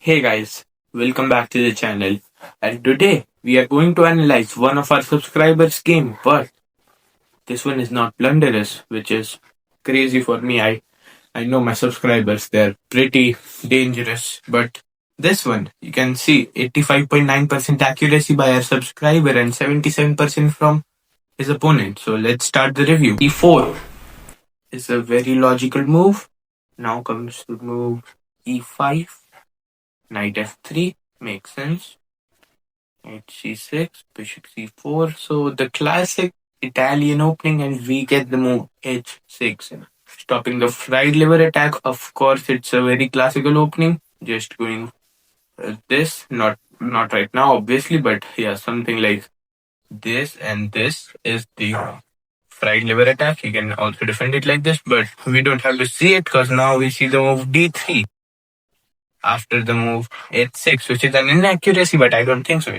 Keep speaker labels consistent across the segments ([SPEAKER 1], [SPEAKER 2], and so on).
[SPEAKER 1] Hey guys, welcome back to the channel. And today we are going to analyze one of our subscribers' game, but this one is not Blunderous, which is crazy for me. I know my subscribers, they're pretty dangerous, but this one you can see 85.9% accuracy by our subscriber and 77% from his opponent. So let's start the review. E4 is a very logical move. Now comes the move E5. Knight f3 makes sense. Knight c6, bishop c4. So the classic Italian opening, and we get the move h6, stopping the fried liver attack. Of course, it's a very classical opening. Just going this, not right now, obviously, but yeah, something like this, and this is the fried liver attack. You can also defend it like this, but we don't have to see it because now we see the move d3 after the move h6, which is an inaccuracy, but I don't think so.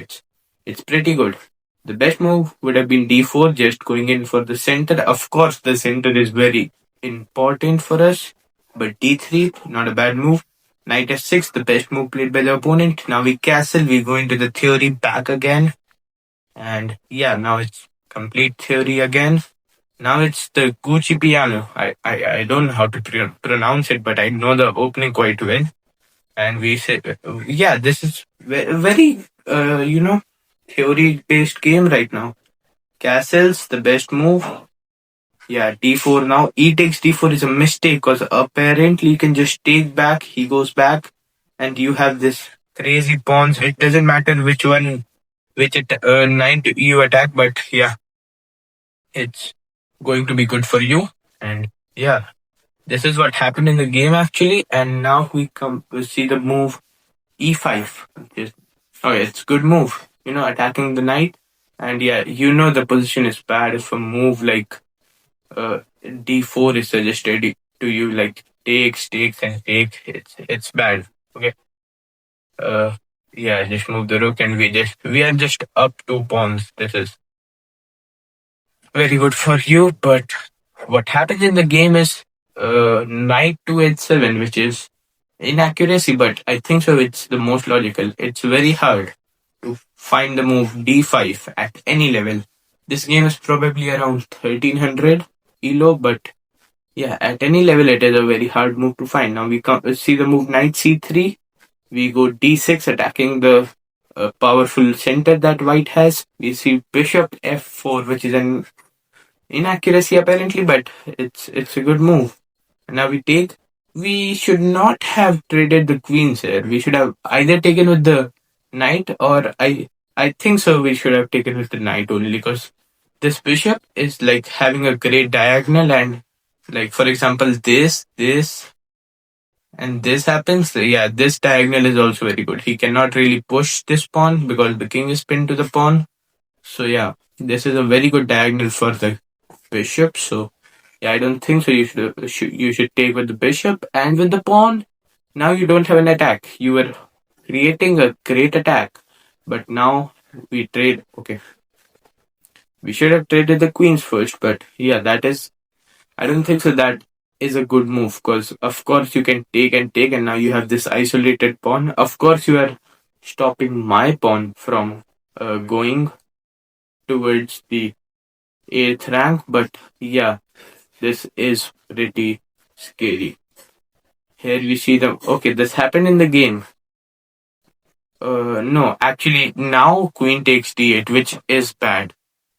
[SPEAKER 1] It's pretty good. The best move would have been d4, just going in for the center. Of course, the center is very important for us, but d3, not a bad move. Knight f6, the best move played by the opponent. Now we castle, we go into the theory back again. And yeah, now it's complete theory again. Now it's the Gucci piano. I don't know how to pronounce it, but I know the opening quite well. And we say, yeah, this is very, theory based game right now. Castles, the best move. Yeah, d4 now. E takes d4 is a mistake because apparently you can just take back, he goes back, and you have this crazy pawns. It doesn't matter which one, knight you attack, but yeah, it's going to be good for you. And yeah, this is what happened in the game actually. And now we come to see the move e5. Okay, it's good move. Attacking the knight. And yeah, the position is bad. If a move like d4 is suggested to you, like takes, and takes, it's bad. Okay. Uh, yeah, just move the rook, and we are just up 2 pawns. This is very good for you. But what happens in the game is knight to h7, which is inaccuracy, but I think so. It's the most logical. It's very hard to find the move d5 at any level. This game is probably around 1300 elo, but yeah, at any level it is a very hard move to find. Now we see the move knight c3. We go d6, attacking the powerful center that white has. We see bishop f4, which is an inaccuracy apparently, but it's a good move. And now we take. We should not have traded the queens here. We should have either taken with the knight, or I think so. We should have taken with the knight only because this bishop is like having a great diagonal, and like for example this and this happens. Yeah, this diagonal is also very good. He cannot really push this pawn because the king is pinned to the pawn. So yeah, this is a very good diagonal for the bishop. So yeah, I don't think so. You should take with the bishop and with the pawn. Now you don't have an attack. You were creating a great attack, but now we trade. Okay, we should have traded the queens first, but yeah, that is. I don't think so. That is a good move because of course you can take and take, and now you have this isolated pawn. Of course, you are stopping my pawn from going towards the eighth rank, but yeah, this is pretty scary. Here we see the okay. This happened in the game. No, actually now queen takes d8, which is bad.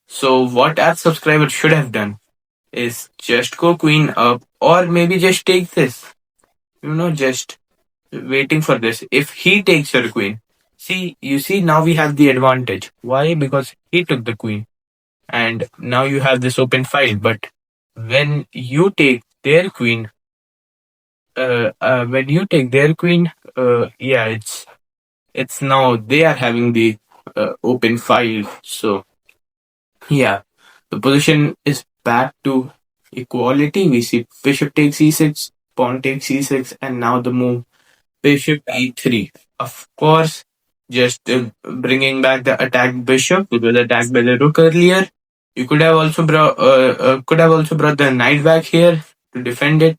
[SPEAKER 1] So what our subscriber should have done is just go queen up, or maybe just take this. Just waiting for this. If he takes your queen, you see now we have the advantage. Why? Because he took the queen, and now you have this open file. But when you take their queen, yeah, it's now they are having the open file. So yeah, the position is back to equality. We see bishop takes e6, pawn takes e6, and now the move bishop e3. Of course, just bringing back the attacked bishop, it was attacked by the rook earlier. You could have also brought the knight back here to defend it,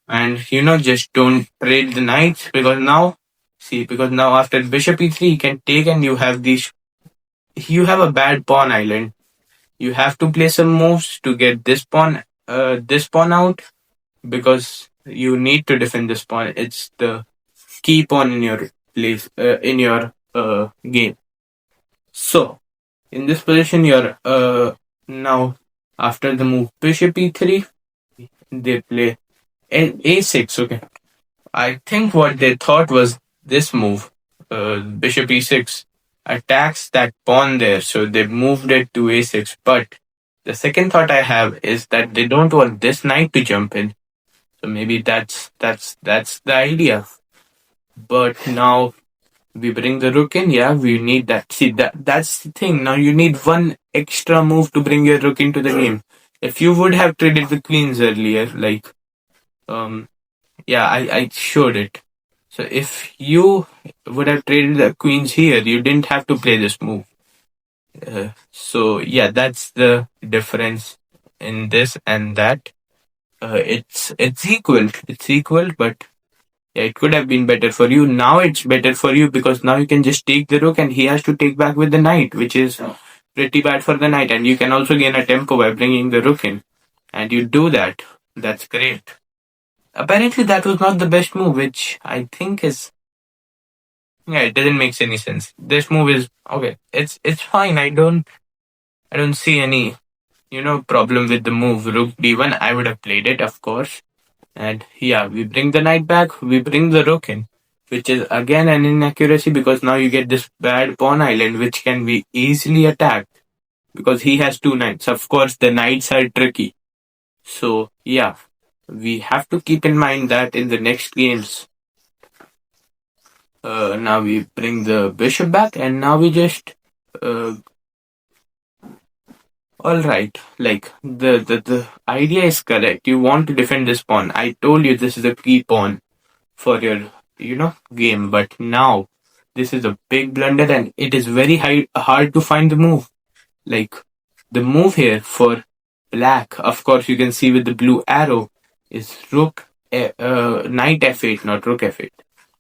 [SPEAKER 1] and just don't trade the knights because now See, because now after bishop e3, you can take and you have these. You have a bad pawn island. You have to play some moves to get this pawn out because you need to defend this pawn. It's the key pawn in your in your game. So in this position, you're now after the move bishop e3, they play a6. Okay, I think what they thought was this move, bishop e6, attacks that pawn there, so they moved it to a6. But the second thought I have is that they don't want this knight to jump in, so maybe that's the idea. But now we bring the rook in. Yeah, we need that. See, that's the thing. Now you need one extra move to bring your rook into the game. If you would have traded the queens earlier, like yeah, I showed it. So if you would have traded the queens here, you didn't have to play this move. So yeah, that's the difference in this and that. It's equal. It's equal, but yeah, it could have been better for you. Now it's better for you because now you can just take the rook and he has to take back with the knight, which is pretty bad for the knight. And you can also gain a tempo by bringing the rook in. And you do that. That's great. Apparently that was not the best move, which I think is yeah, it doesn't make any sense. This move is okay. It's fine. I don't see any problem with the move rook d1. I would have played it, of course. And yeah, we bring the knight back. We bring the rook in, which is again an inaccuracy because now you get this bad pawn island, which can be easily attacked because he has two knights. Of course, the knights are tricky. So yeah, we have to keep in mind that in the next games. Now we bring the bishop back, and now we just uh, all right. Like the idea is correct. You want to defend this pawn. I told you this is a key pawn for your game, but now this is a big blunder, and it is very hard to find the move. Like the move here for black, of course, you can see with the blue arrow is knight f8, not rook f8.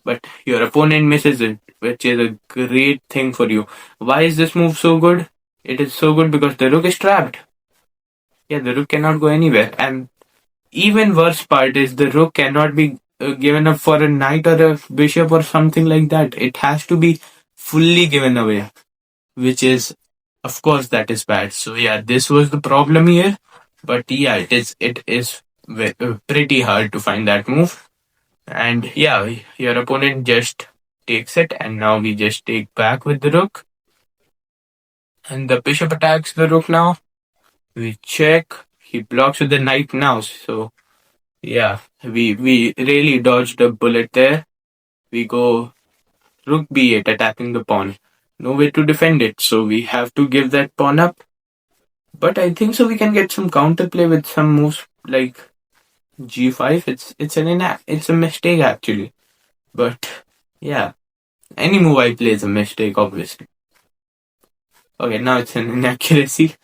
[SPEAKER 1] But your opponent misses it, which is a great thing for you. Why is this move so good? It is so good because the rook is trapped. Yeah, the rook cannot go anywhere. And even worse part is the rook cannot be given up for a knight or a bishop or something like that. It has to be fully given away, which is, of course, that is bad. So yeah, this was the problem here. But yeah, it is pretty hard to find that move. And yeah, your opponent just takes it, and now we just take back with the rook. And the bishop attacks the rook now. We check. He blocks with the knight now. So yeah, we really dodged a bullet there. We go rook b8 attacking the pawn. No way to defend it, so we have to give that pawn up. But I think so we can get some counterplay with some moves like g5. It's a mistake actually. But yeah, any move I play is a mistake obviously. Okay, now it's an inaccuracy.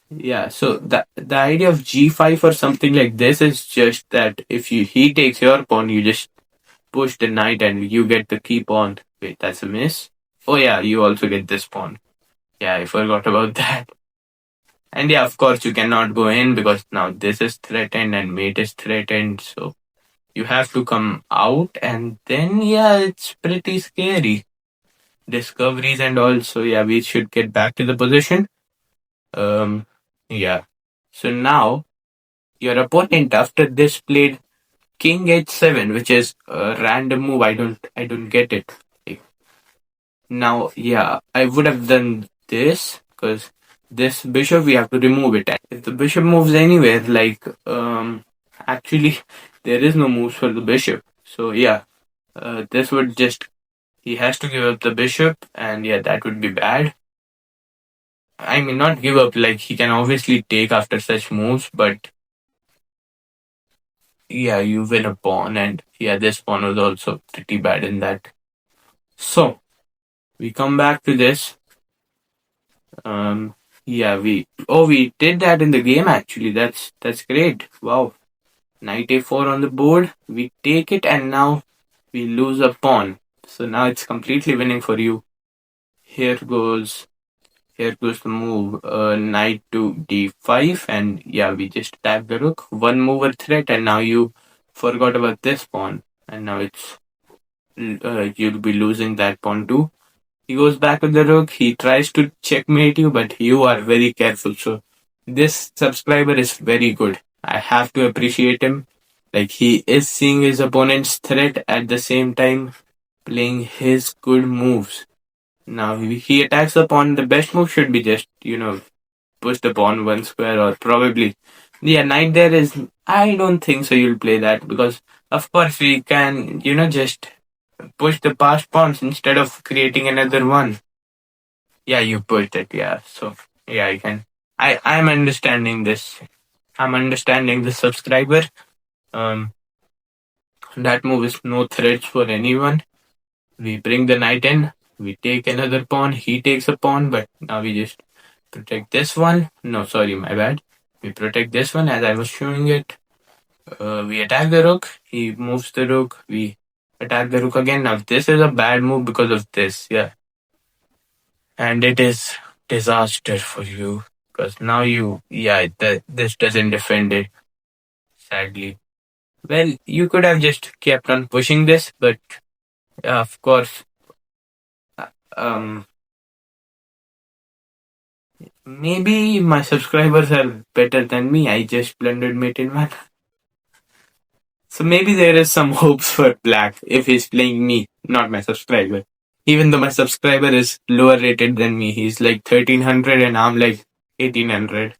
[SPEAKER 1] Yeah, so the idea of g5 or something like this is just that if he takes your pawn, you just push the knight and you get the key pawn. Wait, that's a miss. Oh yeah, you also get this pawn. Yeah, I forgot about that. And yeah, of course you cannot go in because now this is threatened and mate is threatened. So you have to come out, and then yeah, it's pretty scary. Discoveries and all. So yeah, we should get back to the position. Yeah. So now your opponent after this played King h7, which is a random move. I don't get it. Like, now, yeah, I would have done this because this bishop we have to remove it. If the bishop moves anywhere, like actually there is no moves for the bishop. So yeah, this would just he has to give up the bishop, and yeah, that would be bad. I mean, not give up. Like he can obviously take after such moves, but yeah, you win a pawn, and yeah, this pawn was also pretty bad in that. So we come back to this. Yeah, we did that in the game actually. That's great. Wow, knight a4 on the board. We take it, and now we lose a pawn. So now it's completely winning for you. Here goes Here goes the move. Knight to d5, and yeah, we just attack the rook. One mover threat, and now you forgot about this pawn, and now you'll be losing that pawn too. He goes back with the rook. He tries to checkmate you, but you are very careful. So this subscriber is very good. I have to appreciate him. Like, he is seeing his opponent's threat at the same time playing his good moves. Now he attacks the pawn. The best move should be just, push the pawn one square, or probably, yeah, knight there is. I don't think so. You'll play that because, of course, we can, just push the past pawns instead of creating another one. Yeah, you pushed it. Yeah, so yeah, I can. I'm understanding this. I'm understanding the subscriber. Um, that move is no threats for anyone. We bring the knight in. We take another pawn. He takes a pawn, but now we just protect this one. No, sorry, my bad. We protect this one as I was showing it. We attack the rook. He moves the rook. We attack the rook again. Now this is a bad move because of this. Yeah, and it is disaster for you because now this doesn't defend it. Sadly, well, you could have just kept on pushing this, but of course, um, maybe my subscribers are better than me. I just blundered mate in one. So maybe there is some hopes for Black if he's playing me, not my subscriber. Even though my subscriber is lower rated than me, he's like 1300 and I'm like 1800.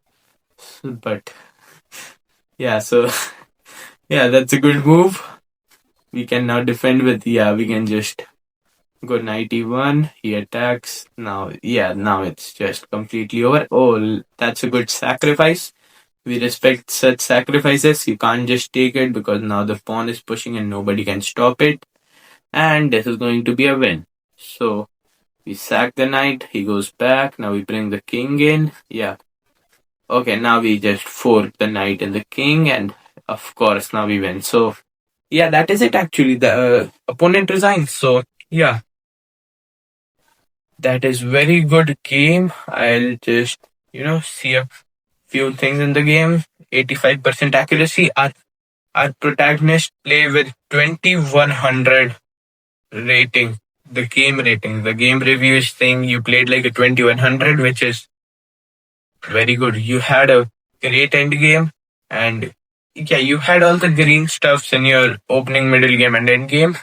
[SPEAKER 1] But yeah, so yeah, that's a good move. We can now defend with, we can just go knight e1. He attacks. Now it's just completely over. Oh, that's a good sacrifice. We respect such sacrifices. You can't just take it because now the pawn is pushing and nobody can stop it. And this is going to be a win. So we sack the knight. He goes back. Now we bring the king in. Yeah. Okay, now we just fork the knight and the king, and of course now we win. So yeah, that is it actually. The opponent resigns. So yeah, that is very good game. I'll just see a few things in the game. 85% accuracy. Our protagonist play with 2100 rating. The game rating. The game review is saying you played like a 2100, which is very good. You had a great end game, and yeah, you had all the green stuffs in your opening, middle game, and end game,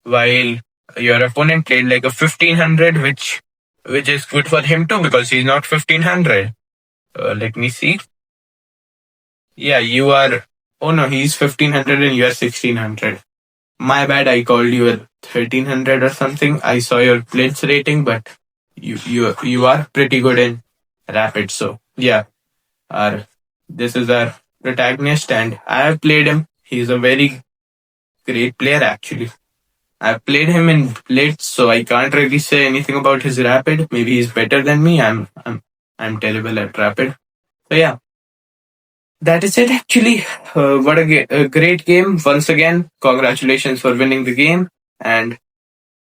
[SPEAKER 1] while your opponent played like a 1500, which is good for him too because he's not 1500. Let me see. Yeah, you are. Oh no, he's 1500 and you are 1600. My bad, I called you a 1300 or something. I saw your blitz rating, but you are pretty good in rapid. So yeah, our this is our protagonist, and I have played him. He's a very great player actually. I've played him in blitz, so I can't really say anything about his rapid. Maybe he's better than me. I'm terrible at rapid. So yeah, that is it actually. What a great game. Once again, congratulations for winning the game. And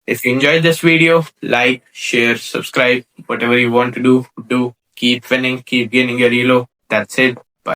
[SPEAKER 1] if you enjoyed this video, like, share, subscribe, whatever you want to do. Keep winning, keep gaining your elo. That's it.